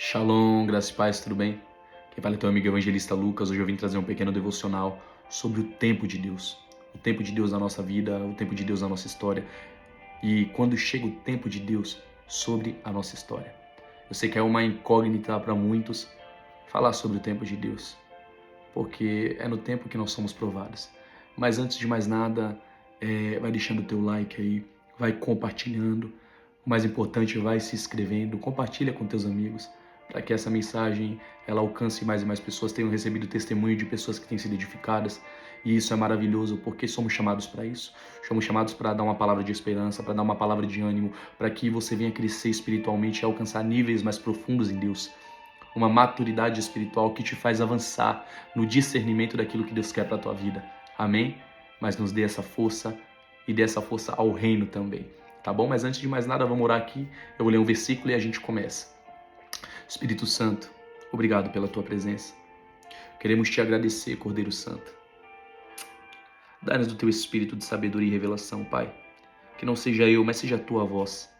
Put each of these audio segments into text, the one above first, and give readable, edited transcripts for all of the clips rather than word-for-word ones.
Shalom, graça e paz, tudo bem? Quem fala é teu amigo evangelista Lucas. Hoje eu vim trazer um pequeno devocional sobre o tempo de Deus. O tempo de Deus na nossa vida, o tempo de Deus na nossa história. E quando chega o tempo de Deus sobre a nossa história. Eu sei que é uma incógnita para muitos falar sobre o tempo de Deus, porque é no tempo que nós somos provados. Mas antes de mais nada, vai deixando o teu like aí, vai compartilhando. O mais importante, vai se inscrevendo, compartilha com teus amigos, para que essa mensagem ela alcance mais e mais pessoas. Tenham recebido testemunho de pessoas que têm sido edificadas, e isso é maravilhoso, porque somos chamados para isso. Somos chamados para dar uma palavra de esperança, para dar uma palavra de ânimo, para que você venha crescer espiritualmente e alcançar níveis mais profundos em Deus. Uma maturidade espiritual que te faz avançar no discernimento daquilo que Deus quer para a tua vida. Amém? Mas nos dê essa força e dê essa força ao reino também. Tá bom? Mas antes de mais nada, vamos orar aqui. Eu vou ler um versículo e a gente começa. Espírito Santo, obrigado pela tua presença. Queremos te agradecer, Cordeiro Santo. Dá-nos do teu espírito de sabedoria e revelação, Pai. Que não seja eu, mas seja a tua voz.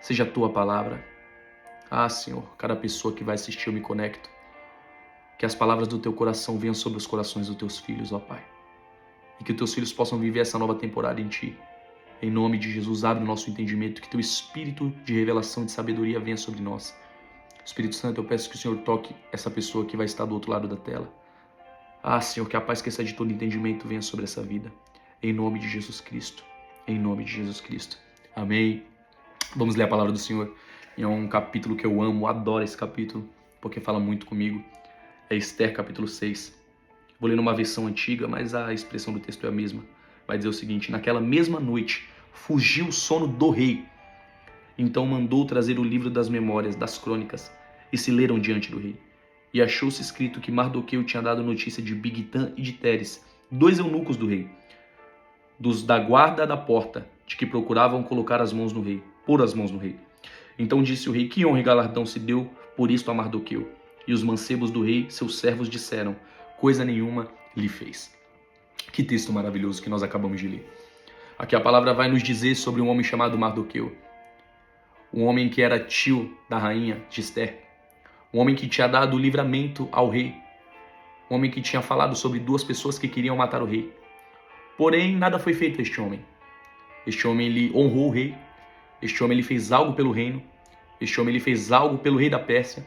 Seja a tua palavra. Ah, Senhor, cada pessoa que vai assistir eu me conecto. Que as palavras do teu coração venham sobre os corações dos teus filhos, ó Pai. E que os teus filhos possam viver essa nova temporada em Ti. Em nome de Jesus, abre o nosso entendimento, que teu espírito de revelação e de sabedoria venha sobre nós. Espírito Santo, eu peço que o Senhor toque essa pessoa que vai estar do outro lado da tela. Ah, Senhor, que a paz que excede todo entendimento venha sobre essa vida. Em nome de Jesus Cristo. Em nome de Jesus Cristo. Amém. Vamos ler a palavra do Senhor. É um capítulo que eu amo, adoro esse capítulo, porque fala muito comigo. É Esther, capítulo 6. Vou ler numa versão antiga, mas a expressão do texto é a mesma. Vai dizer o seguinte: naquela mesma noite, fugiu o sono do rei. Então mandou trazer o livro das memórias, das crônicas, e se leram diante do rei. E achou-se escrito que Mardoqueu tinha dado notícia de Bigtã e de Teres, dois eunucos do rei, dos da guarda da porta, de que procuravam colocar as mãos no rei, pôr as mãos no rei. Então disse o rei: que honra e galardão se deu por isto a Mardoqueu? E os mancebos do rei, seus servos, disseram: coisa nenhuma lhe fez. Que texto maravilhoso que nós acabamos de ler. Aqui a palavra vai nos dizer sobre um homem chamado Mardoqueu. Um homem que era tio da rainha de Esther. Um homem que tinha dado o livramento ao rei. Um homem que tinha falado sobre duas pessoas que queriam matar o rei. Porém, nada foi feito a este homem. Este homem, ele honrou o rei. Este homem, ele fez algo pelo reino. Este homem, ele fez algo pelo rei da Pérsia.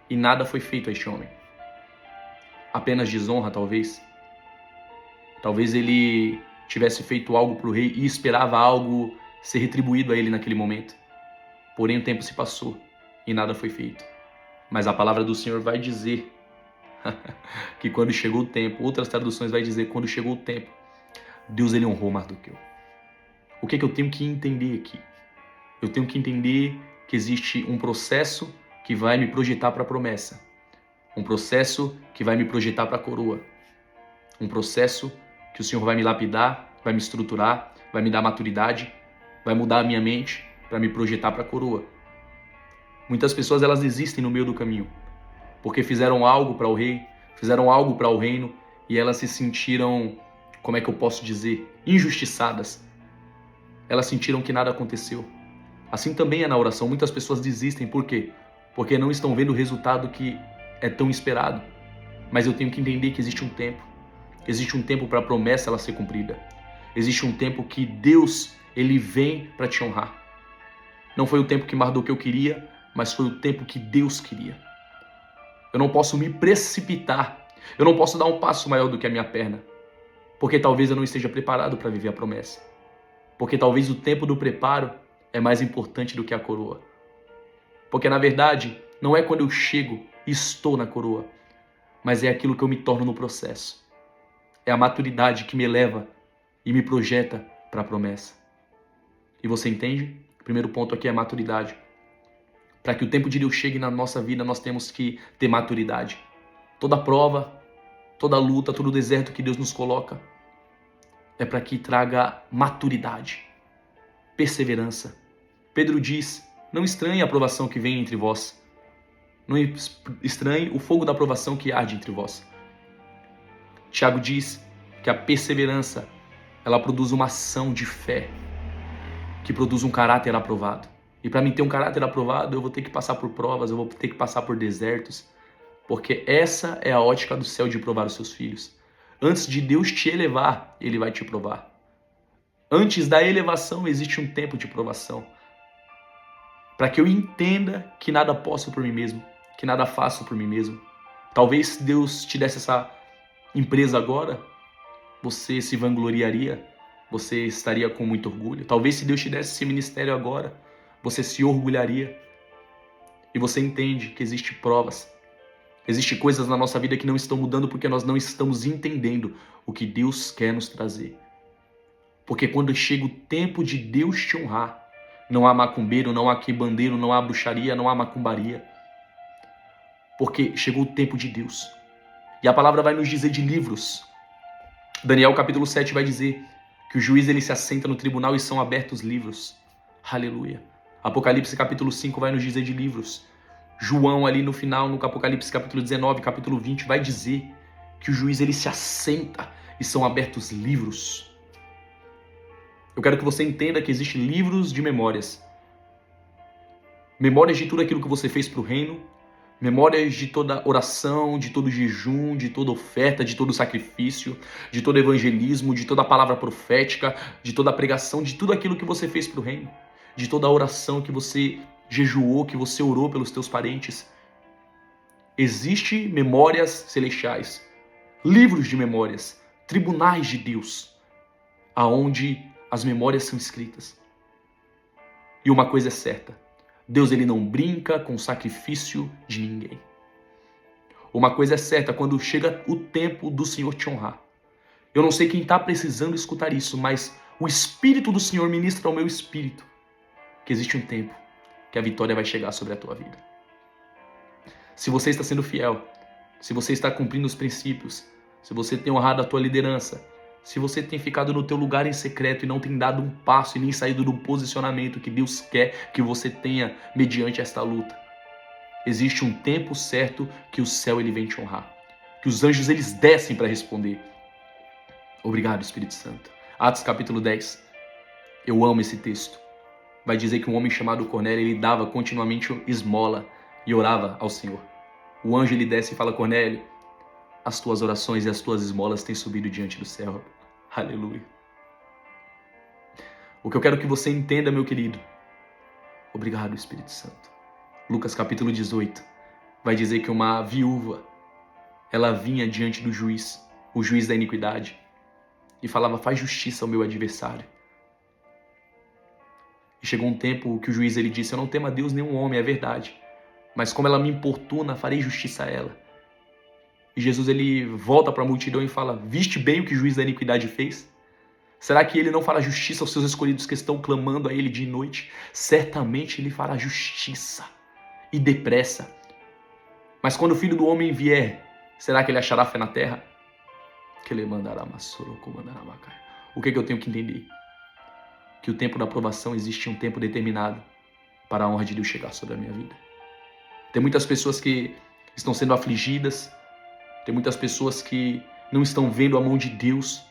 E nada foi feito a este homem. Apenas desonra, talvez. Talvez ele tivesse feito algo para o rei e esperava algo ser retribuído a ele naquele momento. Porém, o tempo se passou e nada foi feito. Mas a palavra do Senhor vai dizer que quando chegou o tempo, outras traduções vai dizer quando chegou o tempo, Deus ele honrou Mardoqueu. O que é que eu tenho que entender aqui? Eu tenho que entender que existe um processo que vai me projetar para a promessa. Um processo que vai me projetar para a coroa. Um processo que o Senhor vai me lapidar, vai me estruturar, vai me dar maturidade, vai mudar a minha mente para me projetar para a coroa. Muitas pessoas elas desistem no meio do caminho, porque fizeram algo para o rei, fizeram algo para o reino e elas se sentiram, como é que eu posso dizer, injustiçadas. Elas sentiram que nada aconteceu. Assim também é na oração. Muitas pessoas desistem, por quê? Porque não estão vendo o resultado que é tão esperado. Mas eu tenho que entender que existe um tempo. Existe um tempo para a promessa ela ser cumprida. Existe um tempo que Deus ele vem para te honrar. Não foi o tempo que Mardoqueu queria, mas foi o tempo que Deus queria. Eu não posso me precipitar. Eu não posso dar um passo maior do que a minha perna. Porque talvez eu não esteja preparado para viver a promessa. Porque talvez o tempo do preparo é mais importante do que a coroa. Porque na verdade, não é quando eu chego e estou na coroa, mas é aquilo que eu me torno no processo. É a maturidade que me eleva e me projeta para a promessa. E você entende? O primeiro ponto aqui é a maturidade. Para que o tempo de Deus chegue na nossa vida, nós temos que ter maturidade. Toda prova, toda luta, todo deserto que Deus nos coloca é para que traga maturidade, perseverança. Pedro diz: não estranhe a provação que vem entre vós. Não estranhe o fogo da provação que arde entre vós. Tiago diz que a perseverança ela produz uma ação de fé, que produz um caráter aprovado. E para mim ter um caráter aprovado, eu vou ter que passar por provas, eu vou ter que passar por desertos. Porque essa é a ótica do céu de provar os seus filhos. Antes de Deus te elevar, Ele vai te provar. Antes da elevação existe um tempo de provação. Para que eu entenda que nada posso por mim mesmo, que nada faço por mim mesmo. Talvez se Deus te desse essa empresa agora, você se vangloriaria, você estaria com muito orgulho. Talvez se Deus te desse esse ministério agora, você se orgulharia. E você entende que existem provas. Existem coisas na nossa vida que não estão mudando porque nós não estamos entendendo o que Deus quer nos trazer. Porque quando chega o tempo de Deus te honrar, não há macumbeiro, não há quibandeiro, não há bruxaria, não há macumbaria. Porque chegou o tempo de Deus. E a palavra vai nos dizer de livros. Daniel capítulo 7 vai dizer que o juiz ele se assenta no tribunal e são abertos livros. Aleluia. Apocalipse capítulo 5 vai nos dizer de livros. João ali no final, no Apocalipse capítulo 19, capítulo 20, vai dizer que o juiz ele se assenta e são abertos livros. Eu quero que você entenda que existem livros de memórias. Memórias de tudo aquilo que você fez para o reino. Memórias de toda oração, de todo jejum, de toda oferta, de todo sacrifício, de todo evangelismo, de toda palavra profética, de toda pregação, de tudo aquilo que você fez para o reino. De toda a oração que você jejuou, que você orou pelos teus parentes. Existem memórias celestiais, livros de memórias, tribunais de Deus, aonde as memórias são escritas. E uma coisa é certa, Deus ele não brinca com o sacrifício de ninguém. Uma coisa é certa, quando chega o tempo do Senhor te honrar. Eu não sei quem está precisando escutar isso, mas o Espírito do Senhor ministra ao meu espírito que existe um tempo que a vitória vai chegar sobre a tua vida. Se você está sendo fiel, se você está cumprindo os princípios, se você tem honrado a tua liderança, se você tem ficado no teu lugar em secreto e não tem dado um passo e nem saído do posicionamento que Deus quer que você tenha mediante esta luta, existe um tempo certo que o céu ele vem te honrar, que os anjos eles descem para responder. Obrigado, Espírito Santo. Atos capítulo 10. Eu amo esse texto. Vai dizer que um homem chamado Cornélio, ele dava continuamente esmola e orava ao Senhor. O anjo ele desce e fala: Cornélio, as tuas orações e as tuas esmolas têm subido diante do céu. Aleluia. O que eu quero que você entenda, meu querido. Obrigado, Espírito Santo. Lucas capítulo 18 vai dizer que uma viúva, ela vinha diante do juiz, o juiz da iniquidade, e falava: faz justiça ao meu adversário. E chegou um tempo que o juiz ele disse: eu não temo a Deus nem um homem, é verdade. Mas como ela me importuna, farei justiça a ela. E Jesus ele volta para a multidão e fala: viste bem o que o juiz da iniquidade fez? Será que ele não fará justiça aos seus escolhidos que estão clamando a ele dia e noite? Certamente ele fará justiça e depressa. Mas quando o Filho do Homem vier, será que ele achará fé na terra? Que ele mandará o que eu tenho que entender? Que o tempo da aprovação existe um tempo determinado para a honra de Deus chegar sobre a minha vida. Tem muitas pessoas que estão sendo afligidas, tem muitas pessoas que não estão vendo a mão de Deus,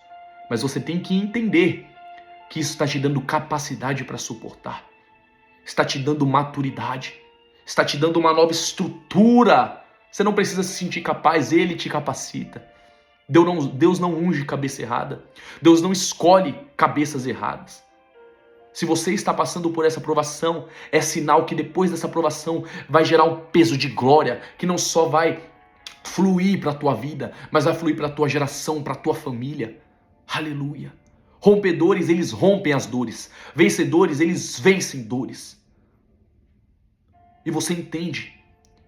mas você tem que entender que isso está te dando capacidade para suportar, está te dando maturidade, está te dando uma nova estrutura. Você não precisa se sentir capaz, Ele te capacita. Deus não unge cabeça errada, Deus não escolhe cabeças erradas. Se você está passando por essa provação, é sinal que depois dessa provação vai gerar um peso de glória, que não só vai fluir para a tua vida, mas vai fluir para a tua geração, para a tua família. Aleluia. Rompedores, eles rompem as dores. Vencedores, eles vencem dores. E você entende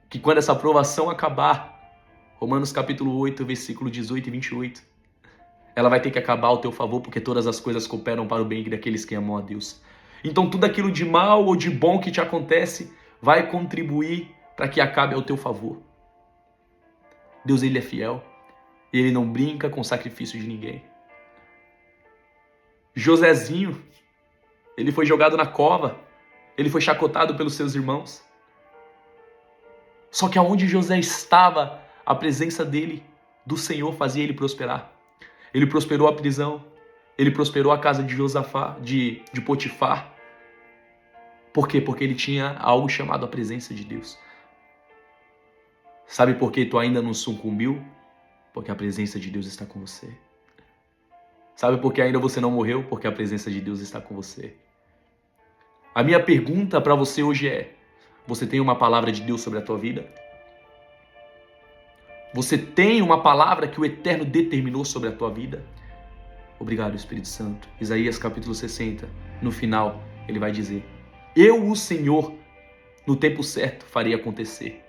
que quando essa provação acabar, Romanos capítulo 8, versículo 18 e 28, ela vai ter que acabar ao teu favor, porque todas as coisas cooperam para o bem daqueles que amam a Deus. Então tudo aquilo de mal ou de bom que te acontece vai contribuir para que acabe ao teu favor. Deus ele é fiel, ele não brinca com o sacrifício de ninguém. Josézinho, ele foi jogado na cova, ele foi chacotado pelos seus irmãos. Só que aonde José estava, a presença dele, do Senhor, fazia ele prosperar. Ele prosperou a prisão, ele prosperou a casa de Josafá, de Potifar. Por quê? Porque ele tinha algo chamado a presença de Deus. Sabe por que tu ainda não sucumbiu? Porque a presença de Deus está com você. Sabe por que ainda você não morreu? Porque a presença de Deus está com você. A minha pergunta para você hoje é: você tem uma palavra de Deus sobre a tua vida? Você tem uma palavra que o Eterno determinou sobre a tua vida? Obrigado, Espírito Santo. Isaías capítulo 60, no final, ele vai dizer: eu, o Senhor, no tempo certo, farei acontecer.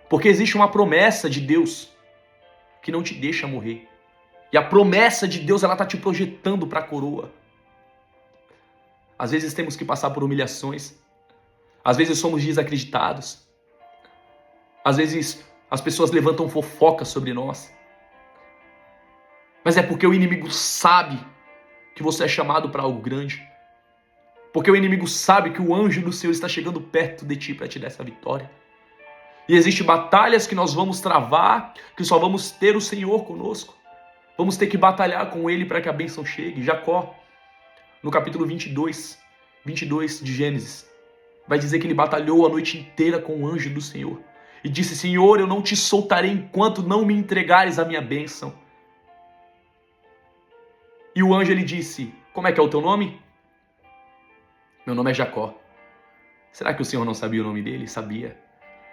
Porque existe uma promessa de Deus que não te deixa morrer. E a promessa de Deus, ela está te projetando para a coroa. Às vezes temos que passar por humilhações. Às vezes somos desacreditados. Às vezes as pessoas levantam fofoca sobre nós. Mas é porque o inimigo sabe que você é chamado para algo grande. Porque o inimigo sabe que o anjo do Senhor está chegando perto de ti para te dar essa vitória. E existem batalhas que nós vamos travar, que só vamos ter o Senhor conosco. Vamos ter que batalhar com Ele para que a bênção chegue. Jacó, no capítulo 22 de Gênesis, vai dizer que ele batalhou a noite inteira com o anjo do Senhor. E disse: Senhor, eu não te soltarei enquanto não me entregares a minha bênção. E o anjo, ele disse: como é que é o teu nome? Meu nome é Jacó. Será que o Senhor não sabia o nome dele? Sabia.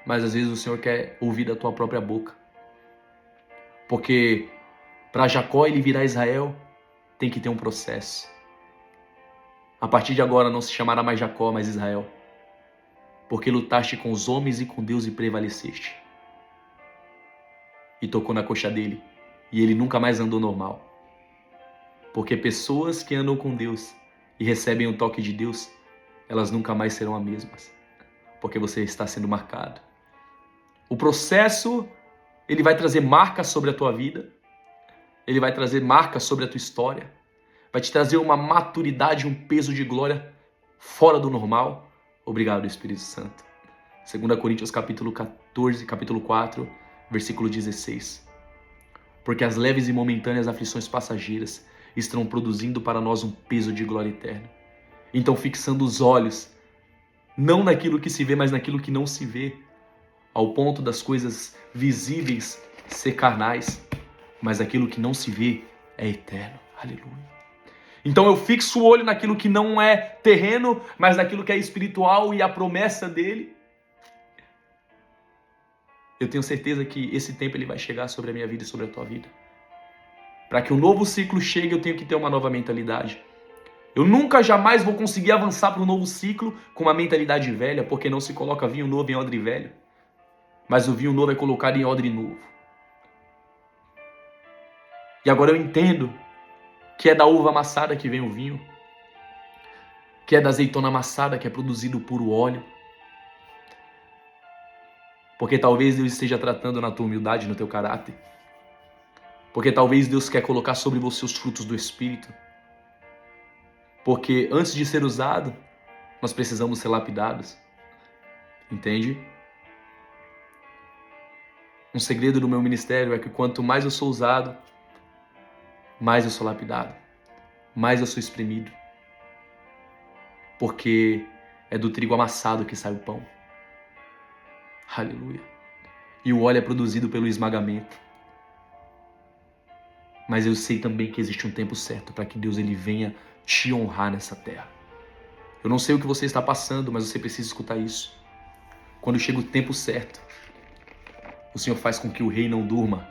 Mas às vezes o Senhor quer ouvir da tua própria boca. Porque para Jacó ele virar Israel, tem que ter um processo. A partir de agora não se chamará mais Jacó, mas Israel. Porque lutaste com os homens e com Deus e prevaleceste. E tocou na coxa dele. E ele nunca mais andou normal. Porque pessoas que andam com Deus e recebem o toque de Deus, elas nunca mais serão as mesmas. Porque você está sendo marcado. O processo, ele vai trazer marcas sobre a tua vida. Ele vai trazer marcas sobre a tua história. Vai te trazer uma maturidade, um peso de glória fora do normal. Obrigado, Espírito Santo. 2 Coríntios capítulo 14, capítulo 4, versículo 16. Porque as leves e momentâneas aflições passageiras estão produzindo para nós um peso de glória eterna. Então, fixando os olhos, não naquilo que se vê, mas naquilo que não se vê, ao ponto das coisas visíveis ser carnais, mas aquilo que não se vê é eterno. Aleluia. Então eu fixo o olho naquilo que não é terreno, mas naquilo que é espiritual e a promessa dele. Eu tenho certeza que esse tempo ele vai chegar sobre a minha vida e sobre a tua vida. Para que um novo ciclo chegue, eu tenho que ter uma nova mentalidade. Eu nunca, jamais vou conseguir avançar para um novo ciclo com uma mentalidade velha, porque não se coloca vinho novo em odre velho. Mas o vinho novo é colocado em odre novo. E agora eu entendo que é da uva amassada que vem o vinho, que é da azeitona amassada que é produzido o puro óleo. Porque talvez Deus esteja tratando na tua humildade, no teu caráter. Porque talvez Deus quer colocar sobre você os frutos do Espírito. Porque antes de ser usado, nós precisamos ser lapidados. Entende? Um segredo do meu ministério é que quanto mais eu sou usado, mais eu sou lapidado, mais eu sou espremido. Porque é do trigo amassado que sai o pão. Aleluia. E o óleo é produzido pelo esmagamento. Mas eu sei também que existe um tempo certo para que Deus ele venha te honrar nessa terra. Eu não sei o que você está passando, mas você precisa escutar isso. Quando chega o tempo certo, o Senhor faz com que o rei não durma.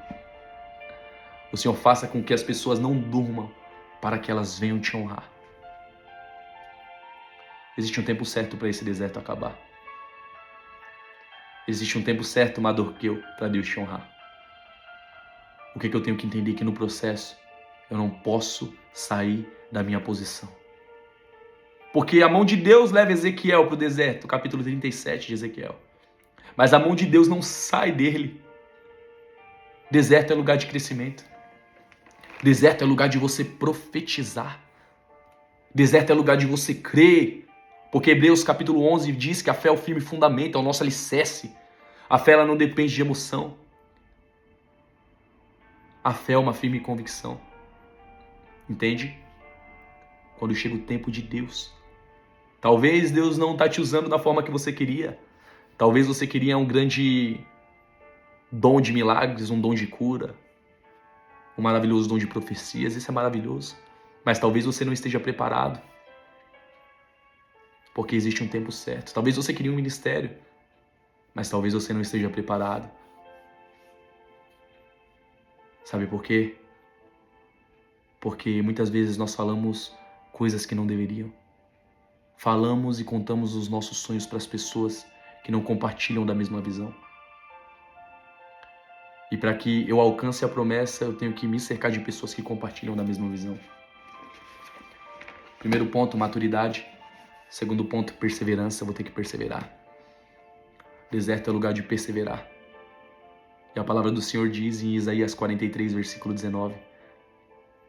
O Senhor faça com que as pessoas não durmam para que elas venham te honrar. Existe um tempo certo para esse deserto acabar. Existe um tempo certo, Madorqueu, para Deus te honrar. O que eu tenho que entender? Que no processo eu não posso sair da minha posição. Porque a mão de Deus leva Ezequiel para o deserto, capítulo 37 de Ezequiel. Mas a mão de Deus não sai dele. Deserto é lugar de crescimento. Deserto é lugar de você profetizar. Deserto é lugar de você crer. Porque Hebreus capítulo 11 diz que a fé é o firme fundamento, é o nosso alicerce. A fé ela não depende de emoção. A fé é uma firme convicção. Entende? Quando chega o tempo de Deus, Talvez Deus não está te usando da forma que você queria. Talvez você queria um grande dom de milagres, um dom de cura, um maravilhoso dom de profecias. Isso é maravilhoso. Mas talvez você não esteja preparado. Porque existe um tempo certo. Talvez você queria um ministério, mas talvez você não esteja preparado. Sabe por quê? Porque muitas vezes nós falamos coisas que não deveriam. Falamos e contamos os nossos sonhos para as pessoas que não compartilham da mesma visão. E para que eu alcance a promessa, eu tenho que me cercar de pessoas que compartilham da mesma visão. Primeiro ponto, maturidade. Segundo ponto, perseverança. Eu vou ter que perseverar. Deserto é lugar de perseverar. E a palavra do Senhor diz em Isaías 43, versículo 19: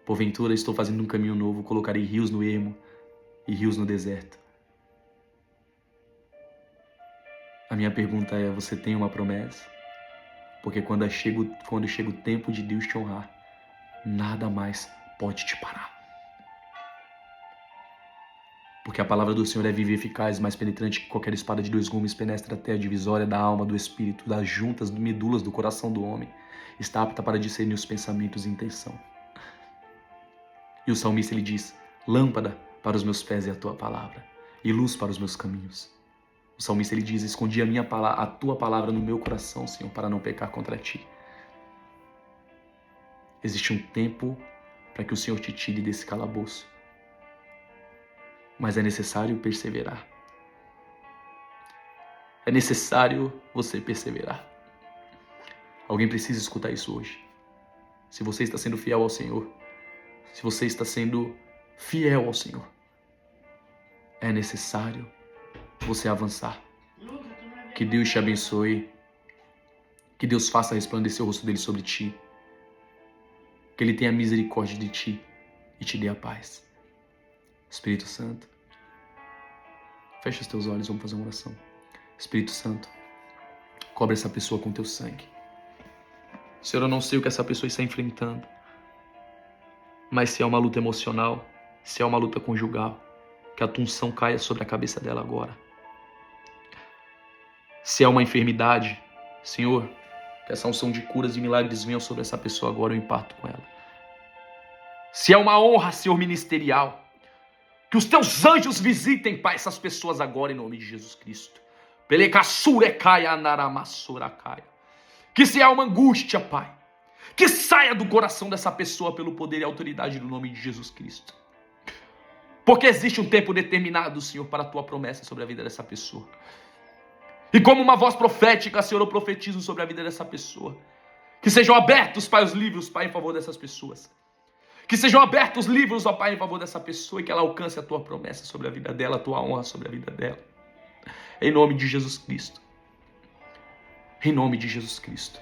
porventura estou fazendo um caminho novo, colocarei rios no ermo e rios no deserto. A minha pergunta é, você tem uma promessa? Porque quando chega o tempo de Deus te honrar, nada mais pode te parar. Porque a palavra do Senhor é viva e eficaz, mais penetrante que qualquer espada de 2 gumes, penetra até a divisória da alma, do espírito, das juntas, medulas do coração do homem. Está apta para discernir os pensamentos e intenção. E o salmista ele diz, lâmpada para os meus pés é a tua palavra, e luz para os meus caminhos. O salmista ele diz, escondi a tua palavra no meu coração, Senhor, para não pecar contra ti. Existe um tempo para que o Senhor te tire desse calabouço. Mas é necessário perseverar. É necessário você perseverar. Alguém precisa escutar isso hoje. Se você está sendo fiel ao Senhor, se você está sendo fiel ao Senhor, é necessário você avançar. Que Deus te abençoe. Que Deus faça resplandecer o rosto dele sobre ti. Que ele tenha misericórdia de ti e te dê a paz. Espírito Santo, fecha os teus olhos, vamos fazer uma oração. Espírito Santo, cobre essa pessoa com teu sangue. Senhor, eu não sei o que essa pessoa está enfrentando, mas se é uma luta emocional, se é uma luta conjugal, que a tua unção caia sobre a cabeça dela agora. Se é uma enfermidade, Senhor, que essa unção de curas e milagres venham sobre essa pessoa agora, eu imparto com ela. Se é uma honra, Senhor, ministerial, que os teus anjos visitem, Pai, essas pessoas agora em nome de Jesus Cristo. Que se há uma angústia, Pai, que saia do coração dessa pessoa pelo poder e autoridade do nome de Jesus Cristo. Porque existe um tempo determinado, Senhor, para a tua promessa sobre a vida dessa pessoa. E como uma voz profética, Senhor, eu profetizo sobre a vida dessa pessoa. Que sejam abertos, Pai, os livros, Pai, em favor dessas pessoas. Que sejam abertos os livros, ó Pai, em favor dessa pessoa e que ela alcance a tua promessa sobre a vida dela, a tua honra sobre a vida dela. Em nome de Jesus Cristo. Em nome de Jesus Cristo.